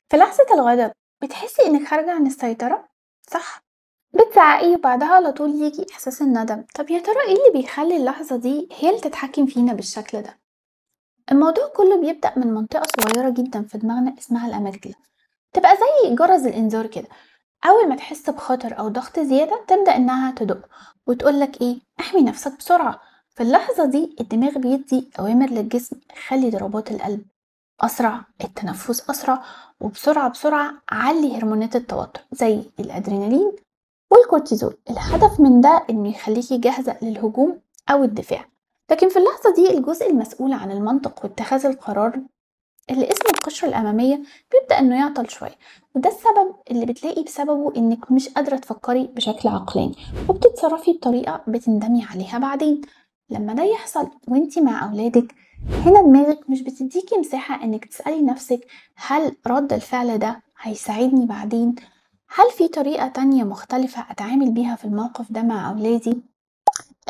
في لحظة الغضب بتحسي إنك خارجة عن السيطرة، صح؟ بتزعقي وبعدها على طول يجي إحساس الندم. طب يا ترى إيه اللي بيخلي اللحظة دي هي اللي تتحكم فينا بالشكل ده؟ الموضوع كله بيبدأ من منطقة صغيرة جدا في دماغنا اسمها الأميجدلا، تبقى زي جرس الإنذار كده. أول ما تحس بخطر أو ضغط زيادة تبدأ إنها تدق وتقولك إيه، احمي نفسك بسرعة. في اللحظة دي الدماغ بيدي أوامر للجسم، خلي ضربات القلب أسرع، التنفس أسرع، وبسرعة بسرعة علي هرمونات التوتر زي الأدرينالين والكورتيزول. الهدف من ده إنه يخليكي جاهزة للهجوم أو الدفاع. لكن في اللحظة دي الجزء المسؤول عن المنطق واتخاذ القرار اللي اسمه القشرة الأمامية بيبدأ إنه يعطل شوية، وده السبب اللي بتلاقي بسببه إنك مش قادرة تفكري بشكل عقلاني وبتتصرفي بطريقة بتندمي عليها بعدين. لما ده يحصل وانتي مع أولادك، هنا دماغك مش بتديكي مساحة إنك تسألي نفسك هل رد الفعل ده هيساعدني بعدين؟ هل في طريقة تانية مختلفة أتعامل بيها في الموقف ده مع أولادي؟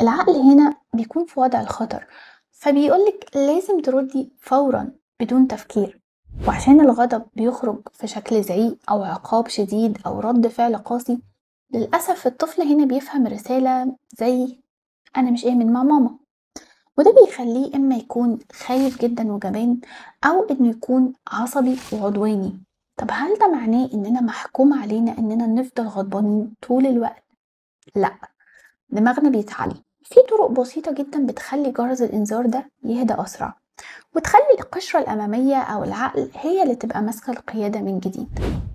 العقل هنا بيكون في وضع الخطر، فبيقولك لازم تردي فورا بدون تفكير. وعشان الغضب بيخرج في شكل زعيق أو عقاب شديد أو رد فعل قاسي، للأسف الطفل هنا بيفهم رسالة زي أنا مش آمن مع ماما، وده بيخليه إما يكون خايف جدا وجبان أو إنه يكون عصبي وعدواني. طب هل ده معناه إننا محكوم علينا إننا نفضل غضبانين طول الوقت؟ لأ، دماغنا بيتعلم في طرق بسيطة جدا بتخلي جرس الإنذار ده يهدى أسرع، وتخلي القشرة الأمامية أو العقل هي اللي تبقى ماسكة القيادة من جديد.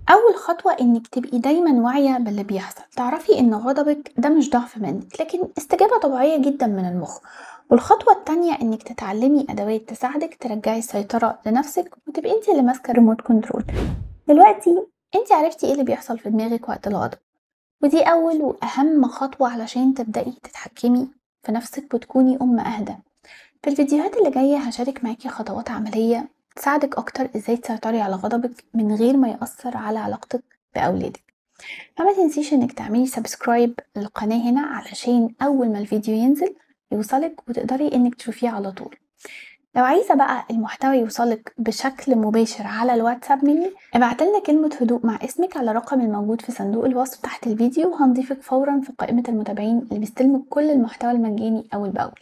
أول خطوة إنك تبقي دايما واعية باللي بيحصل، تعرفي إن غضبك ده مش ضعف منك لكن استجابة طبيعية جدا من المخ. والخطوة التانية إنك تتعلمي أدوات تساعدك ترجعي السيطرة لنفسك وتبقي انتي اللي ماسكة ريموت كنترول. دلوقتي انتي عرفتي ايه اللي بيحصل في دماغك وقت الغضب، ودي أول وأهم خطوة علشان تبدأي تتحكمي في نفسك وتكوني أم أهدى. في الفيديوهات اللي جاية هشارك معاكي خطوات عملية تساعدك أكتر إزاي تسيطري على غضبك من غير ما يأثر على علاقتك بأولادك. فما تنسيش إنك تعملي سبسكرايب للقناة هنا علشان أول ما الفيديو ينزل يوصلك وتقدري إنك تشوفيه على طول. لو عايزة بقى المحتوى يوصلك بشكل مباشر على الواتساب مني، ابعتلنا كلمة هدوء مع اسمك على الرقم الموجود في صندوق الوصف تحت الفيديو، وهنضيفك فورا في قائمة المتابعين اللي بيستلموا كل المحتوى المجاني أول بأول.